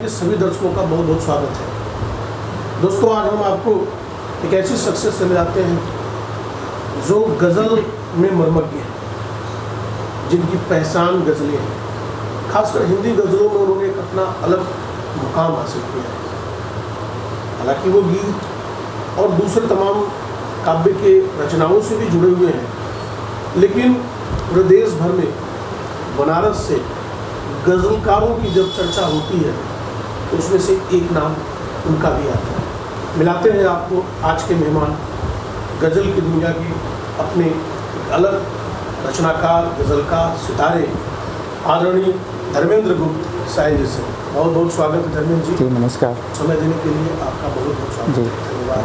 सभी दर्शकों का बहुत बहुत स्वागत है। दोस्तों, आज हम आपको एक ऐसी शख्सियत से मिलाते हैं जो गज़ल में मर्मज्ञ है, जिनकी पहचान गज़लें हैं। खासकर हिंदी गज़लों में उन्होंने एक अपना अलग मुकाम हासिल किया है। हालांकि वो गीत और दूसरे तमाम काव्य के रचनाओं से भी जुड़े हुए हैं, लेकिन पूरे देश भर में बनारस से गज़लकारों की जब चर्चा होती है तो उसमें से एक नाम उनका भी आता है। मिलाते हैं आपको आज के मेहमान, गज़ल की दुनिया की अपने एक अलग रचनाकार, गज़लकार, सितारे आदरणीय धर्मेंद्र गुप्त साहिल जी से। बहुत बहुत स्वागत है धर्मेंद्र जी। नमस्कार। समय देने के लिए आपका बहुत बहुत स्वागत है, धन्यवाद।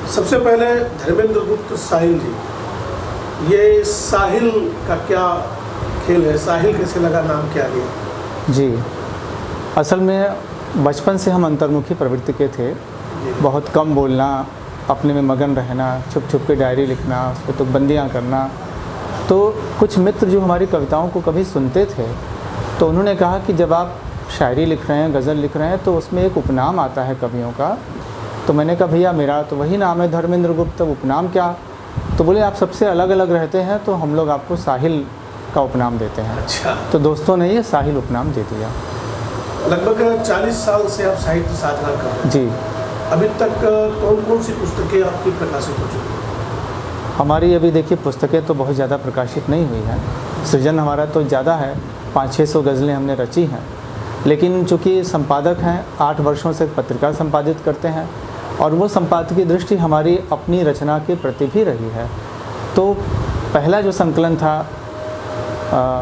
सबसे पहले धर्मेंद्र गुप्त साहिल जी, ये साहिल का क्या खेल है? साहिल कैसे लगा, नाम क्या गया? जी, असल में बचपन से हम अंतर्मुखी प्रवृत्ति के थे। बहुत कम बोलना, अपने में मगन रहना, छुप छुप के डायरी लिखना, उस पर तुकबंदियाँ करना। तो कुछ मित्र जो हमारी कविताओं को कभी सुनते थे तो उन्होंने कहा कि जब आप शायरी लिख रहे हैं, गज़ल लिख रहे हैं, तो उसमें एक उपनाम आता है कवियों का। तो मैंने कहा भैया मेरा तो वही नाम है धर्मेंद्र गुप्त, उपनाम क्या? तो बोले आप सबसे अलग अलग रहते हैं तो हम लोग आपको साहिल का उपनाम देते हैं। अच्छा। तो दोस्तों ने ये साहिल उपनाम दे दिया। लगभग 40 साल से आप साहित्य साधना कर रहे हैं। जी। अभी तक कौन कौन सी पुस्तकें आपकी प्रकाशित हो चुकी हैं? हमारी अभी देखिए पुस्तकें तो बहुत ज़्यादा प्रकाशित नहीं हुई हैं। सृजन हमारा तो ज़्यादा है, 500-600 गज़लें हमने रची हैं। लेकिन चूँकि संपादक हैं, 8 वर्षों से पत्रिका संपादित करते हैं और वो संपादकीय दृष्टि हमारी अपनी रचना के प्रति भी रही है। तो पहला जो संकलन था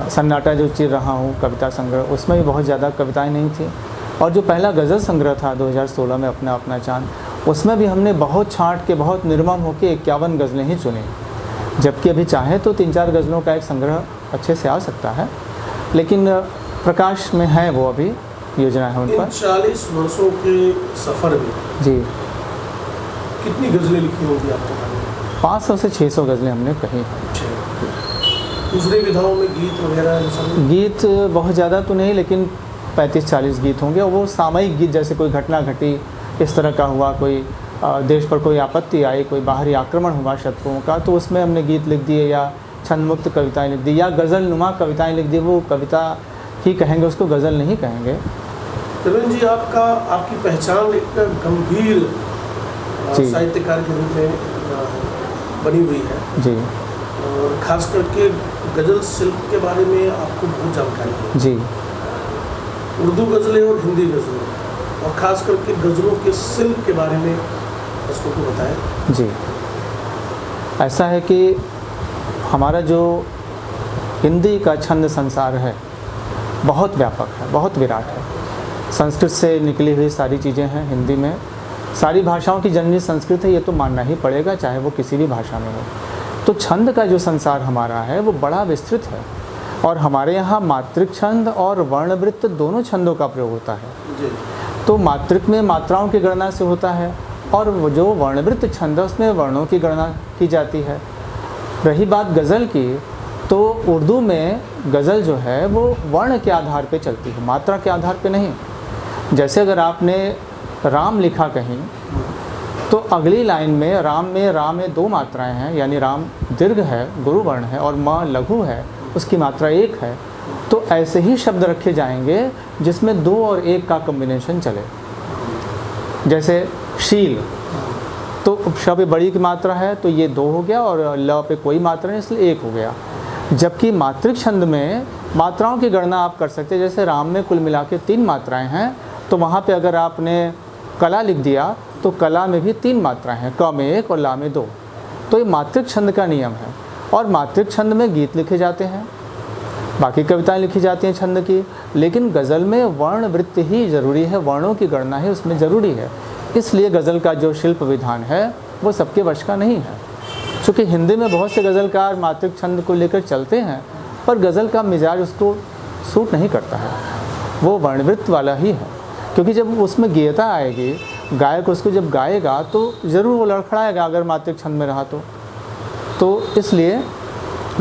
सन्नाटा जो चिर रहा हूँ कविता संग्रह, उसमें भी बहुत ज़्यादा कविताएं नहीं थी। और जो पहला गज़ल संग्रह था 2016 में अपना अपना चाँद, उसमें भी हमने बहुत छांट के, बहुत निर्मम होकर 51 गज़लें ही चुनी। जबकि अभी चाहे तो 3-4 गज़लों का एक संग्रह अच्छे से आ सकता है, लेकिन प्रकाश में है वो, अभी योजना है उन पर। 40 वर्षों के सफ़र में जी, कितनी गज़लें लिखी होंगी आपको? 500 से 600 गज़लें हमने कही। दूसरे विधाओं में गीत वगैरह? गीत बहुत ज़्यादा तो नहीं, लेकिन 35-40 गीत होंगे। और वो सामयिक गीत, जैसे कोई घटना घटी, इस तरह का हुआ, कोई देश पर कोई आपत्ति आई, कोई बाहरी आक्रमण हुआ शत्रुओं का, तो उसमें हमने गीत लिख दिए, या छंदमुक्त कविताएं लिख दी, या गज़ल नुमा कविताएं लिख दी। वो कविता ही कहेंगे, उसको गज़ल नहीं कहेंगे। धर्मेंद्र जी, आपकी पहचान एक गंभीर साहित्यकार के रूप में बनी हुई है। जी। और खास करके गज़ल शिल्प के बारे में आपको बहुत जानकारी है। जी। उर्दू गज़लें और हिंदी गज़लें, और ख़ास करके गज़लों के शिल्प के बारे में दर्शकों को बताएं। जी, ऐसा है कि हमारा जो हिंदी का छंद संसार है बहुत व्यापक है, बहुत विराट है। संस्कृत से निकली हुई सारी चीज़ें हैं हिंदी में। सारी भाषाओं की जननी संस्कृत है, ये तो मानना ही पड़ेगा, चाहे वो किसी भी भाषा में हो। तो छंद का जो संसार हमारा है वो बड़ा विस्तृत है, और हमारे यहाँ मात्रिक छंद और वर्णवृत्त दोनों छंदों का प्रयोग होता है। तो मात्रिक में मात्राओं की गणना से होता है, और वो जो वर्णवृत्त छंद है उसमें वर्णों की गणना की जाती है। रही बात गज़ल की, तो उर्दू में गज़ल जो है वो वर्ण के आधार पे चलती है, मात्रा के आधार पे नहीं। जैसे अगर आपने राम लिखा कहीं, तो अगली लाइन में रा में 2 मात्राएं हैं, यानी राम दीर्घ है, गुरु वर्ण है, और म लघु है, उसकी मात्रा 1 है। तो ऐसे ही शब्द रखे जाएंगे जिसमें 2 और 1 का कॉम्बिनेशन चले। जैसे शील, तो शब बड़ी की मात्रा है तो ये 2 हो गया, और ल पे कोई मात्रा नहीं इसलिए 1 हो गया। जबकि मात्रिक छंद में मात्राओं की गणना आप कर सकते हैं। जैसे राम में कुल मिला के 3 मात्राएँ हैं, तो वहाँ पर अगर आपने कला लिख दिया तो कला में भी 3 मात्राएं हैं, क में 1 और ला में 2। तो ये मात्रिक छंद का नियम है। और मात्रिक छंद में गीत लिखे जाते हैं, बाकी कविताएं लिखी जाती हैं छंद की, लेकिन गज़ल में वर्ण वृत्त ही ज़रूरी है, वर्णों की गणना ही उसमें ज़रूरी है। इसलिए गज़ल का जो शिल्प विधान है वो सबके वश का नहीं है। चूँकि हिंदी में बहुत से गज़लकार मात्रिक छंद को लेकर चलते हैं, पर गज़ल का मिजाज उसको सूट नहीं करता है, वो वर्णवृत्त वाला ही है। क्योंकि जब उसमें गीयता आएगी, गायक उसको जब गाएगा तो ज़रूर वो लड़खड़ाएगा अगर मात्रिक छंद में रहा तो इसलिए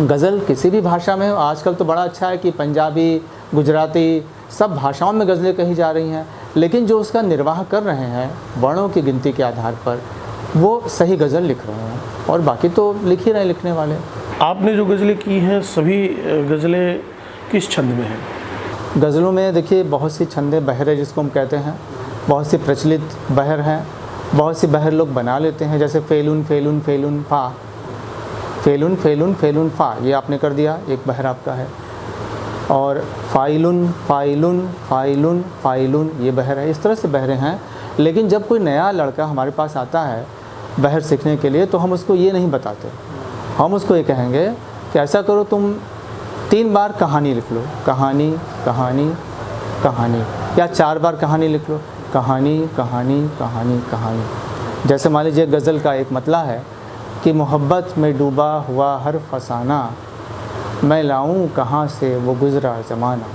गज़ल किसी भी भाषा में हो। आजकल तो बड़ा अच्छा है कि पंजाबी, गुजराती, सब भाषाओं में गज़लें कही जा रही हैं, लेकिन जो उसका निर्वाह कर रहे हैं वर्णों की गिनती के आधार पर, वो सही गज़ल लिख रहे हैं, और बाकी तो लिख ही रहे लिखने वाले। आपने जो गज़लें की हैं सभी गज़लें किस छंद में हैं? गज़लों में देखिए बहुत सी छंदे बहर है जिसको हम कहते हैं, बहुत सी प्रचलित बहर हैं, बहुत सी बहर लोग बना लेते हैं, जैसे फेलुन फेलुन फेलुन फा, फेलुन फेलुन फेलुन फा, ये आपने कर दिया, एक बहर आपका है। और फाइलुन फाइलुन फाइलुन फाइलुन, ये बहर है। इस तरह से बहरें हैं। लेकिन जब कोई नया लड़का हमारे पास आता है बहर सीखने के लिए, तो हम उसको ये नहीं बताते, हम उसको ये कहेंगे कि ऐसा करो, तुम 3 बार कहानी लिख लो, कहानी कहानी कहानी, या 4 बार कहानी लिख लो, कहानी कहानी कहानी कहानी। जैसे मान लीजिए गज़ल का एक मतला है कि मोहब्बत में डूबा हुआ हर फसाना, मैं लाऊं कहाँ से वो गुज़रा ज़माना,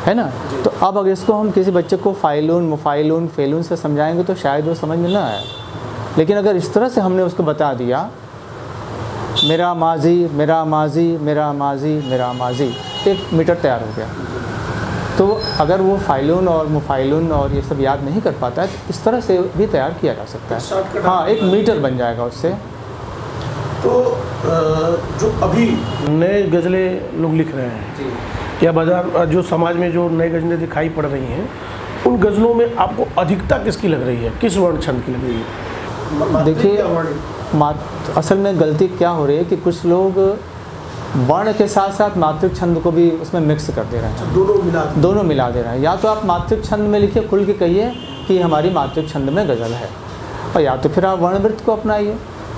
है ना। तो अब अगर इसको हम किसी बच्चे को फ़ाइलून मुफ़ाइलून फ़ेलून से समझाएंगे तो शायद वो समझ में ना आए, लेकिन अगर इस तरह से हमने उसको बता दिया, मेरा माजी मेरा माजी मेरा माजी मेरा माजी, 1 मीटर तैयार हो गया। तो अगर वो फ़ाइलून और मुफ़ाइलून और ये सब याद नहीं कर पाता है, तो इस तरह से भी तैयार किया जा सकता है। हाँ, 1 मीटर बन जाएगा उससे। तो जो अभी नए गज़लें लोग लिख रहे हैं या बाजार जो समाज में जो नई गज़लें दिखाई पड़ रही हैं, उन गज़लों में आपको अधिकता किसकी लग रही है, किस वर्ण छंद की लग रही है? देखिए, असल में गलती क्या हो रही है कि कुछ लोग वर्ण के साथ साथ मात्रिक छंद को भी उसमें मिक्स कर दे रहे हैं, दोनों मिला दे रहे हैं। या तो आप मात्रिक छंद में लिखिए, खुल के कहिए कि हमारी मात्रिक छंद में गज़ल है, और या तो फिर आप वर्णवृत्त को अपनाइए,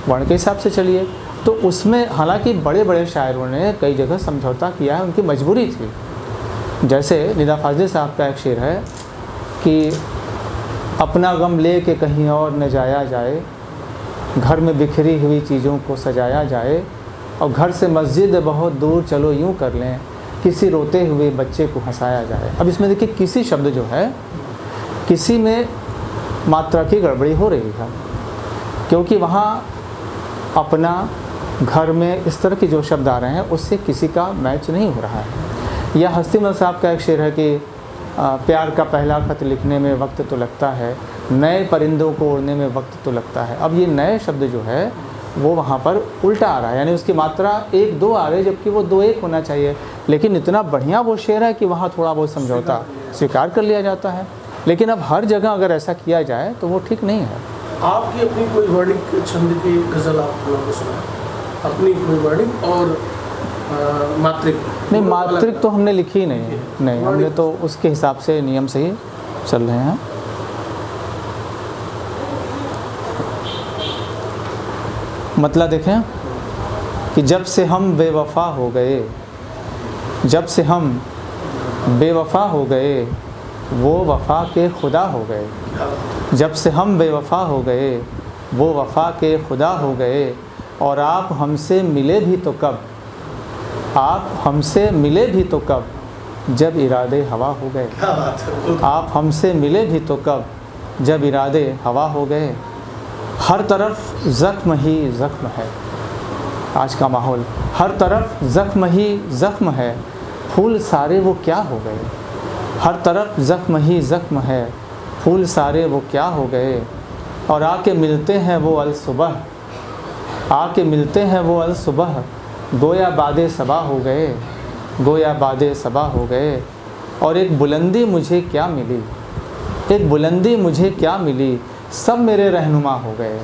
वर्ण के हिसाब से चलिए। तो उसमें हालांकि बड़े बड़े शायरों ने कई जगह समझौता किया है, उनकी मजबूरी थी। जैसे निदा फाज़ली साहब का एक शेर है कि अपना गम ले के कहीं और न जाया जाए, घर में बिखरी हुई चीज़ों को सजाया जाए, और घर से मस्जिद बहुत दूर चलो यूँ कर लें, किसी रोते हुए बच्चे को हंसाया जाए। अब इसमें देखिए, किसी शब्द जो है, किसी में मात्रा की गड़बड़ी हो रही है, क्योंकि वहाँ अपना, घर में, इस तरह के जो शब्द आ रहे हैं उससे किसी का मैच नहीं हो रहा है। या हस्ती महल साहब का एक शेर है कि प्यार का पहला ख़त लिखने में वक्त तो लगता है, नए परिंदों को उड़ने में वक्त तो लगता है। अब ये नए शब्द जो है वो वहाँ पर उल्टा आ रहा है, यानी उसकी मात्रा 1-2 आ रही है, जबकि वो 2-1 होना चाहिए। लेकिन इतना बढ़िया वो शेर है कि वहाँ थोड़ा बहुत समझौता स्वीकार कर लिया जाता है। लेकिन अब हर जगह अगर ऐसा किया जाए तो वो ठीक नहीं है। आपकी अपनी कोई वर्णिक छंद की गज़ल आप लोगों को सुना, अपनी कोई वर्णिक और मात्रिक? नहीं, मात्रिक तो हमने लिखी ही नहीं, हमने तो उसके हिसाब से नियम से ही चल रहे हैं। मतलब देखें कि जब से हम बेवफा हो गए, जब से हम बेवफा हो गए, वो वफ़ा के खुदा हो गए। जब से हम बेवफा हो गए, वो वफ़ा के खुदा हो गए, और आप हमसे मिले भी तो कब, आप हमसे मिले भी तो कब, जब इरादे हवा हो गए। आप हमसे मिले भी तो कब, जब इरादे हवा हो गए। हर तरफ ज़ख्म ही ज़ख्म है, आज का माहौल, हर तरफ ज़ख्म ही ज़ख्म है, फूल सारे वो क्या हो गए। हर तरफ ज़ख्म ही ज़ख्म है, फूल सारे वो क्या हो गए। और आके मिलते हैं वो अल सुबह, आके मिलते हैं वो अल सुबह, गोया बादे सबा हो गए, गोया बादे सबा हो गए। और एक बुलंदी मुझे क्या मिली, एक बुलंदी मुझे क्या मिली, सब मेरे रहनुमा हो गए,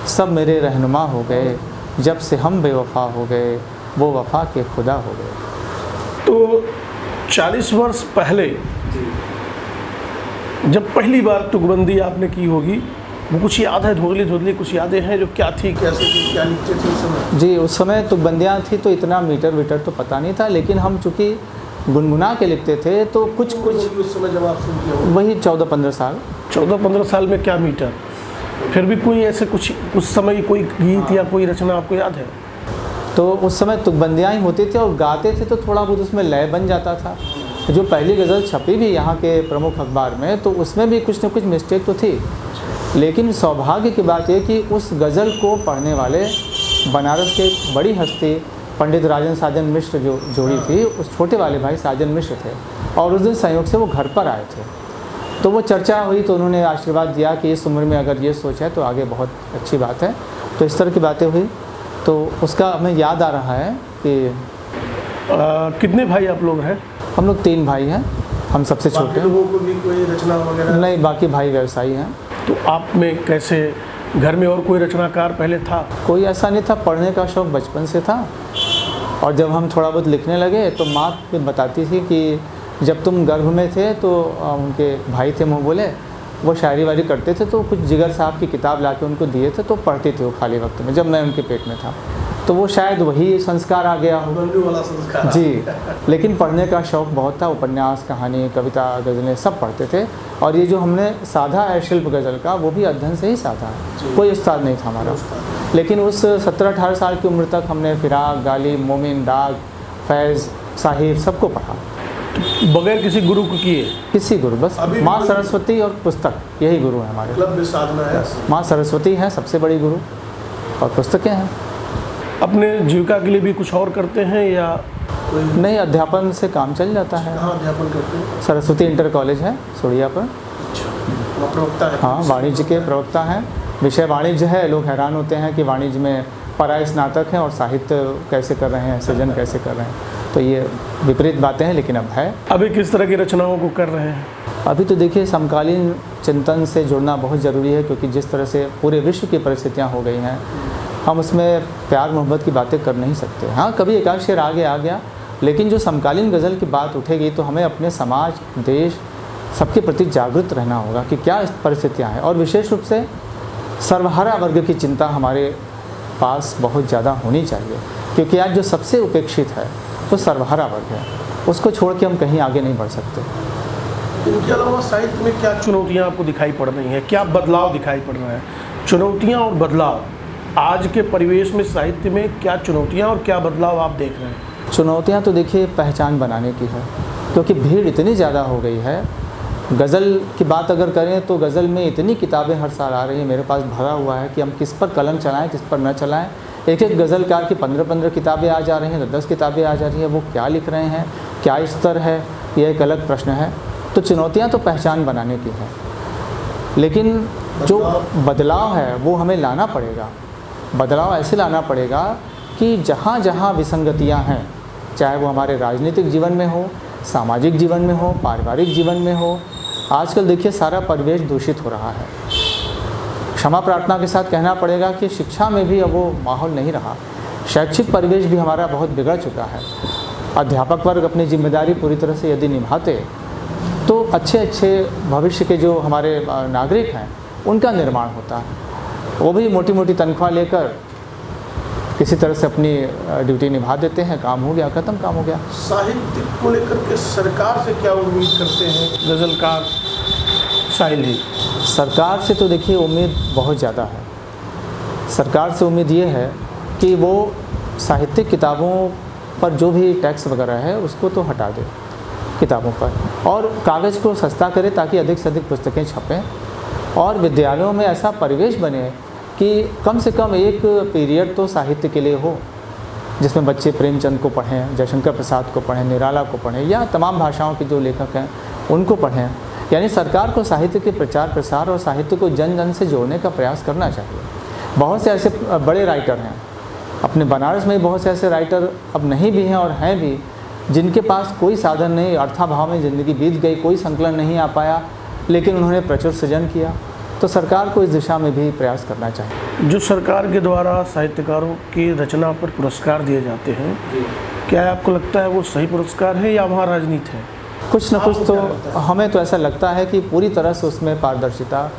सब मेरे रहनुमा हो गए। जब से हम बेवफा हो गए, वो वफ़ा के खुदा हो गए। तो 40 वर्ष पहले जब पहली बार तुकबंदी आपने की होगी, वो कुछ याद है, धुंधली धुंधली कुछ यादें हैं जो क्या थी, कैसे थी, क्या लिखते थे उस समय? जी, उस समय तुकबंदियाँ थी तो इतना मीटर वीटर तो पता नहीं था, लेकिन हम चूँकि गुनगुना के लिखते थे तो कुछ उस समय जब आप सुनते हो, वही 14-15 साल। 14-15 साल में क्या मीटर? फिर भी कोई ऐसे कुछ उस समय की कोई गीत या कोई रचना आपको याद है? तो उस समय तुकबंदियाँ ही होती थी और गाते थे तो थोड़ा बहुत उसमें लय बन जाता था। जो पहली गज़ल छपी भी यहाँ के प्रमुख अखबार में, तो उसमें भी कुछ न कुछ मिस्टेक तो थी। लेकिन सौभाग्य की बात यह कि उस गज़ल को पढ़ने वाले बनारस के बड़ी हस्ती पंडित राजन साजन मिश्र जो जोड़ी थी, उस छोटे वाले भाई साजन मिश्र थे और उस दिन संयोग से वो घर पर आए थे। तो वो चर्चा हुई तो उन्होंने आशीर्वाद दिया कि इस उम्र में अगर ये सोच है तो आगे बहुत अच्छी बात है। तो इस तरह की बातें हुई, तो उसका हमें याद आ रहा है कि कितने भाई आप लोग हैं? हम लोग 3 भाई हैं, हम सबसे छोटे बाकी हैं। लोगों को भी कोई रचना वगैरह? नहीं, बाकी भाई व्यवसायी हैं। तो आप में कैसे, घर में और कोई रचनाकार पहले था? कोई ऐसा नहीं था, पढ़ने का शौक़ बचपन से था और जब हम थोड़ा बहुत लिखने लगे तो माँ बताती थी कि जब तुम गर्भ में थे तो उनके भाई थे मुँह बोले, वो शायरी वायरी करते थे, तो कुछ जिगर साहब की किताब ला के उनको दिए थे, तो पढ़ते थे वो खाली वक्त में जब मैं उनके पेट में था। तो वो शायद वही संस्कार आ गया हो वाला संस्कार जी। लेकिन पढ़ने का शौक़ बहुत था, उपन्यास, कहानी, कविता, गज़लें सब पढ़ते थे। और ये जो हमने साधा है शिल्प गज़ल का, वो भी अध्ययन से ही साधा है, कोई उस्ताद नहीं था हमारा। लेकिन उस 17-18 साल की उम्र तक हमने फिराक, गालिब, मोमिन, डाक, फैज़, साहिब सबको पढ़ा, बगैर किसी गुरु को किए? किसी गुरु, बस माँ सरस्वती और पुस्तक, यही गुरु है हमारे। क्लब में साधना है। माँ सरस्वती हैं सबसे बड़ी गुरु और पुस्तकें हैं। अपने जीविका के लिए भी कुछ और करते हैं या कोई? नहीं, अध्यापन से काम चल जाता है। कहाँ अध्यापन करते हैं? सरस्वती इंटर कॉलेज है सोड़िया पर। वहाँ प्रवक्ता है? हाँ, वाणिज्य के प्रवक्ता हैं। विषय वाणिज्य है। लोग हैरान होते हैं कि वाणिज्य में पराय स्नातक हैं और साहित्य कैसे कर रहे हैं, सृजन कैसे कर रहे हैं। तो ये विपरीत बातें हैं, लेकिन अब है। अभी किस तरह की रचनाओं को कर रहे हैं? अभी तो देखिए, समकालीन चिंतन से जुड़ना बहुत ज़रूरी है, क्योंकि जिस तरह से पूरे विश्व की परिस्थितियाँ हो गई हैं, हम उसमें प्यार मोहब्बत की बातें कर नहीं सकते। हाँ, कभी एकाध शेर आ गया, लेकिन जो समकालीन गज़ल की बात उठेगी तो हमें अपने समाज, देश, सबके प्रति जागरूक रहना होगा कि क्या परिस्थितियाँ हैं। और विशेष रूप से सर्वहारा वर्ग की चिंता हमारे पास बहुत ज़्यादा होनी चाहिए, क्योंकि आज जो सबसे उपेक्षित है वो सर्वहारा वर्ग है। उसको छोड़ के हम कहीं आगे नहीं बढ़ सकते। इनके अलावा साहित्य में क्या चुनौतियाँ आपको दिखाई पड़ रही हैं, क्या बदलाव दिखाई पड़ रहा है? चुनौतियाँ और बदलाव, आज के परिवेश में साहित्य में क्या चुनौतियाँ और क्या बदलाव आप देख रहे हैं? चुनौतियाँ तो देखिए पहचान बनाने की है, क्योंकि भीड़ इतनी ज़्यादा हो गई है। गज़ल की बात अगर करें तो गज़ल में इतनी किताबें हर साल आ रही हैं, मेरे पास भरा हुआ है कि हम किस पर कलम चलाएं, किस पर न चलाएं। एक गज़लकार की 15-15 किताबें आ जा रही हैं, 10 किताबें आ जा रही हैं। वो क्या लिख रहे हैं, क्या स्तर है, यह एक अलग प्रश्न है। तो चुनौतियाँ तो पहचान बनाने की है, लेकिन जो बदलाव है वो हमें लाना पड़ेगा। बदलाव ऐसे लाना पड़ेगा कि जहाँ जहाँ विसंगतियाँ हैं, चाहे वो हमारे राजनीतिक जीवन में हो, सामाजिक जीवन में हो, पारिवारिक जीवन में हो। आजकल देखिए सारा परिवेश दूषित हो रहा है। क्षमा प्रार्थना के साथ कहना पड़ेगा कि शिक्षा में भी अब वो माहौल नहीं रहा। शैक्षिक परिवेश भी हमारा बहुत बिगड़ चुका है। अध्यापक वर्ग अपनी जिम्मेदारी पूरी तरह से यदि निभाते तो अच्छे भविष्य के जो हमारे नागरिक हैं उनका निर्माण होता है। वो भी मोटी मोटी तनख्वाह लेकर किसी तरह से अपनी ड्यूटी निभा देते हैं, काम हो गया, ख़त्म, काम हो गया। साहित्य को लेकर के सरकार से क्या उम्मीद करते हैं गज़लकार साहिल जी? सरकार से तो देखिए उम्मीद बहुत ज़्यादा है। सरकार से उम्मीद ये है कि वो साहित्यिक किताबों पर जो भी टैक्स वगैरह है उसको तो हटा दे किताबों पर, और कागज़ को सस्ता करे ताकि अधिक से अधिक पुस्तकें छपें, और विद्यालयों में ऐसा परिवेश बने कि कम से कम एक पीरियड तो साहित्य के लिए हो, जिसमें बच्चे प्रेमचंद को पढ़ें, जयशंकर प्रसाद को पढ़ें, निराला को पढ़ें, या तमाम भाषाओं के जो लेखक हैं उनको पढ़ें। यानी सरकार को साहित्य के प्रचार प्रसार और साहित्य को जन जन से जोड़ने का प्रयास करना चाहिए। बहुत से ऐसे बड़े राइटर हैं, अपने बनारस में बहुत से ऐसे राइटर अब नहीं भी हैं और हैं भी, जिनके पास कोई साधन नहीं, अर्थाभाव में ज़िंदगी बीत गई, कोई संकलन नहीं आ पाया, लेकिन उन्होंने प्रचुर सृजन किया। तो सरकार को इस दिशा में भी प्रयास करना चाहिए। जो सरकार के द्वारा साहित्यकारों की रचना पर पुरस्कार दिए जाते हैं, क्या आपको लगता है वो सही पुरस्कार है या वहाँ राजनीति है? कुछ न कुछ तो हमें तो ऐसा लगता है कि पूरी तरह से उसमें पारदर्शिता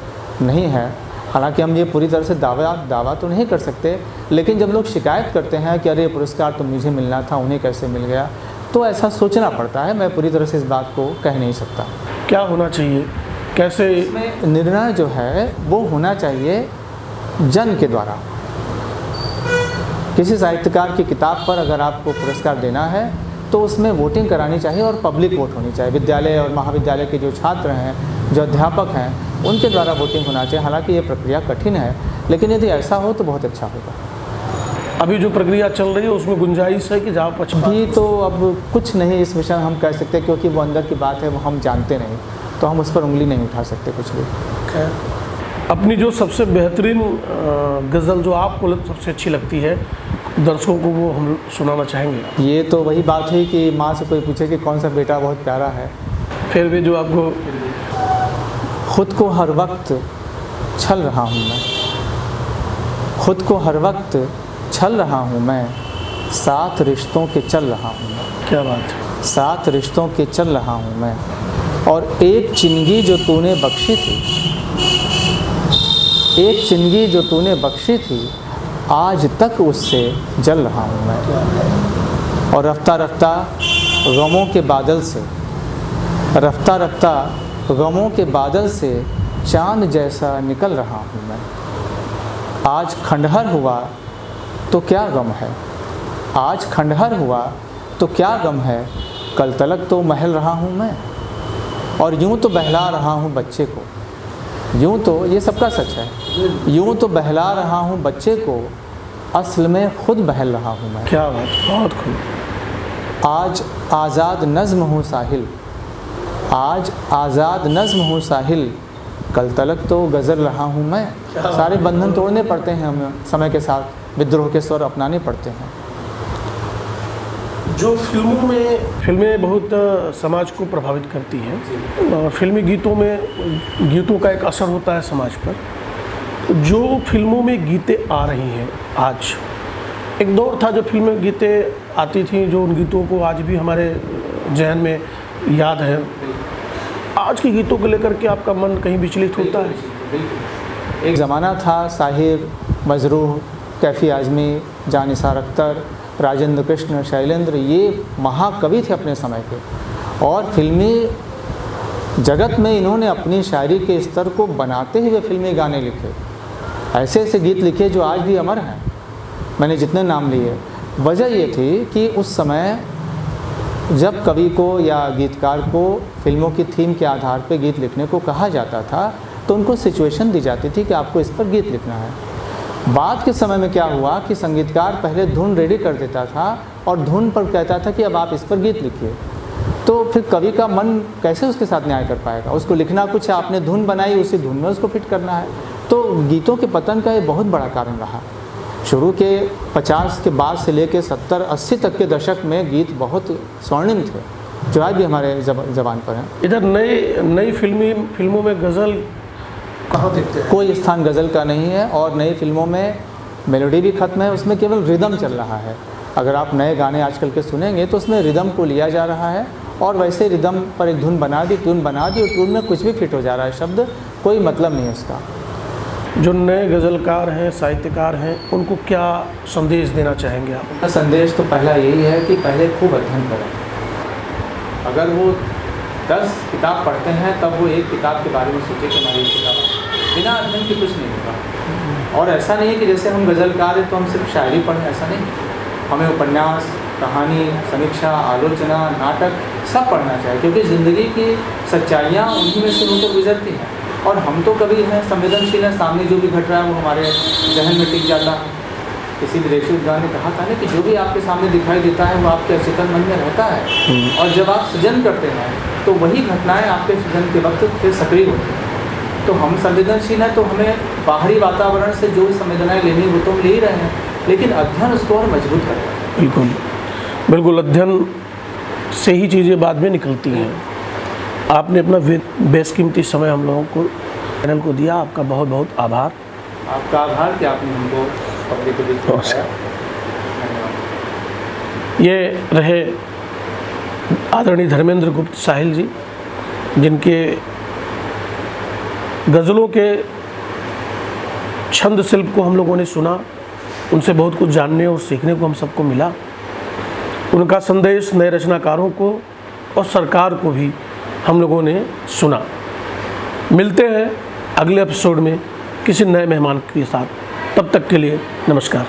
नहीं है। हालांकि हम ये पूरी तरह से दावा तो नहीं कर सकते, लेकिन जब लोग शिकायत करते हैं कि अरे पुरस्कार तो मुझे मिलना था, उन्हें कैसे मिल गया, तो ऐसा सोचना पड़ता है। मैं पूरी तरह से इस बात को कह नहीं सकता। क्या होना चाहिए, कैसे निर्णय जो है वो होना चाहिए जन के द्वारा। किसी साहित्यकार की किताब पर अगर आपको पुरस्कार देना है तो उसमें वोटिंग करानी चाहिए और पब्लिक वोट होनी चाहिए। विद्यालय और महाविद्यालय के जो छात्र हैं, जो अध्यापक हैं, उनके द्वारा वोटिंग होना चाहिए। हालांकि ये प्रक्रिया कठिन है, लेकिन यदि ऐसा हो तो बहुत अच्छा होगा। अभी जो प्रक्रिया चल रही है उसमें गुंजाइश है कि जहाँ पक्षपात? जी, तो अब कुछ नहीं इस विषय में हम कह सकते, क्योंकि वो अंदर की बात है, वो हम जानते नहीं, तो हम उस पर उंगली नहीं उठा सकते कुछ भी। खैर, अपनी जो सबसे बेहतरीन गज़ल जो आपको सबसे अच्छी लगती है दर्शकों को, वो हम सुनाना चाहेंगे। ये तो वही बात है कि माँ से कोई पूछे कि कौन सा बेटा बहुत प्यारा है, फिर भी जो आपको खुद को हर वक्त छल रहा हूँ मैं, खुद को हर वक्त छल रहा हूँ मैं, साथ रिश्तों के चल रहा हूँ मैं। क्या बात है। साथ रिश्तों के चल रहा हूँ मैं, और एक चिंगी जो तूने बख्शी थी, एक चिंगी जो तूने बख्शी थी, आज तक उससे जल रहा हूँ मैं। और रफ्ता रफ्ता गमों के बादल से, रफ्ता रफ्ता गमों के बादल से चाँद जैसा निकल रहा हूँ मैं। आज खंडहर हुआ तो क्या गम है, आज खंडहर हुआ तो क्या गम है, कल तलक तो महल रहा हूँ मैं। और यूँ तो बहला रहा हूँ बच्चे को, यूँ तो, ये सबका सच है, यूँ तो बहला रहा हूँ बच्चे को, असल में खुद बहल रहा हूँ मैं। क्या बात, बहुत खूब। आज आज़ाद नज़्म हूँ साहिल, आज आज़ाद नज़्म हूँ साहिल, कल तलक तो गज़ल रहा हूँ मैं। सारे बंधन तोड़ने पड़ते हैं हमें, समय के साथ विद्रोह के स्वर अपनाने पड़ते हैं। जो फिल्में बहुत समाज को प्रभावित करती हैं, और फिल्मी गीतों का एक असर होता है समाज पर। जो फिल्मों में गीतें आ रही हैं आज, एक दौर था जो फिल्में गीतें आती थी, जो उन गीतों को आज भी हमारे जहन में याद है। आज के गीतों को लेकर के आपका मन कहीं विचलित होता है? एक ज़माना था, साहिर, मजरूह, कैफ़ी आज़मी, जानिसार अख्तर, राजेंद्र कृष्ण, शैलेंद्र, ये महाकवि थे अपने समय के, और फिल्मी जगत में इन्होंने अपनी शायरी के स्तर को बनाते हुए फिल्मी गाने लिखे। ऐसे ऐसे गीत लिखे जो आज भी अमर हैं। मैंने जितने नाम लिए, वजह ये थी कि उस समय जब कवि को या गीतकार को फिल्मों की थीम के आधार पर गीत लिखने को कहा जाता था, तो उनको सिचुएशन दी जाती थी कि आपको इस पर गीत लिखना है। बाद के समय में क्या हुआ कि संगीतकार पहले धुन रेडी कर देता था और धुन पर कहता था कि अब आप इस पर गीत लिखिए। तो फिर कवि का मन कैसे उसके साथ न्याय कर पाएगा? उसको लिखना कुछ है, आपने धुन बनाई, उसी धुन में उसको फिट करना है। तो गीतों के पतन का ये बहुत बड़ा कारण रहा। शुरू के 50 के बाद से लेकर 70-80 तक के दशक में गीत बहुत स्वर्णिम थे, जो आज भी हमारे ज़बान पर हैं। इधर नई फिल्मों में गज़ल कहाँ देखते हैं? कोई स्थान गज़ल का नहीं है, और नई फिल्मों में मेलोडी भी ख़त्म है, उसमें केवल रिदम चल रहा है। अगर आप नए गाने आजकल के सुनेंगे तो उसमें रिदम को लिया जा रहा है, और वैसे रिदम पर एक धुन बना दी, ट्यून बना दी, और ट्यून में कुछ भी फिट हो जा रहा है, शब्द कोई मतलब नहीं है उसका। जो नए गज़लकार हैं, साहित्यकार हैं, उनको क्या संदेश देना चाहेंगे आप? संदेश तो पहला यही है कि पहले खूब अध्ययन करें। अगर वो 10 किताब पढ़ते हैं तब वो एक किताब के बारे में सोचे कि हमारी किताब, बिना अध्ययन के कुछ नहीं होगा। और ऐसा नहीं है कि जैसे हम गज़लकार हैं तो हम सिर्फ शायरी पढ़ें, ऐसा नहीं। हमें उपन्यास, कहानी, समीक्षा, आलोचना, नाटक सब पढ़ना चाहिए, क्योंकि ज़िंदगी की सच्चाइयाँ उन्हीं में से होकर गुजरती हैं। और हम तो कभी हैं संवेदनशील हैं, सामने जो भी घट रहा है वो हमारे जहन में टिक जाता है। किसी विदेशी विद्वान ने कहा था ना कि जो भी आपके सामने दिखाई देता है वो आपके अचेतन मन में रहता है, और जब आप सृजन करते हैं तो वही घटनाएं आपके सृजन के वक्त फिर सक्रिय होती हैं। तो हम संवेदनशील हैं तो हमें बाहरी वातावरण से जो संवेदनाएं लेनी वो तो हम ले ही रहे हैं, लेकिन अध्ययन उसको और मजबूत करेगा। बिल्कुल बिल्कुल, अध्ययन से ही चीज़ें बाद में निकलती हैं। आपने अपना बेशकीमती समय हम लोगों को, चैनल को दिया, आपका बहुत बहुत आभार। आपका आभार कि आपने हमको पब्लिक के बीच में बताया। ये रहे आदरणीय धर्मेंद्र गुप्त साहिल जी, जिनके गज़लों के छंद शिल्प को हम लोगों ने सुना, उनसे बहुत कुछ जानने और सीखने को हम सबको मिला। उनका संदेश नए रचनाकारों को और सरकार को भी हम लोगों ने सुना। मिलते हैं अगले एपिसोड में किसी नए मेहमान के साथ, तब तक के लिए नमस्कार।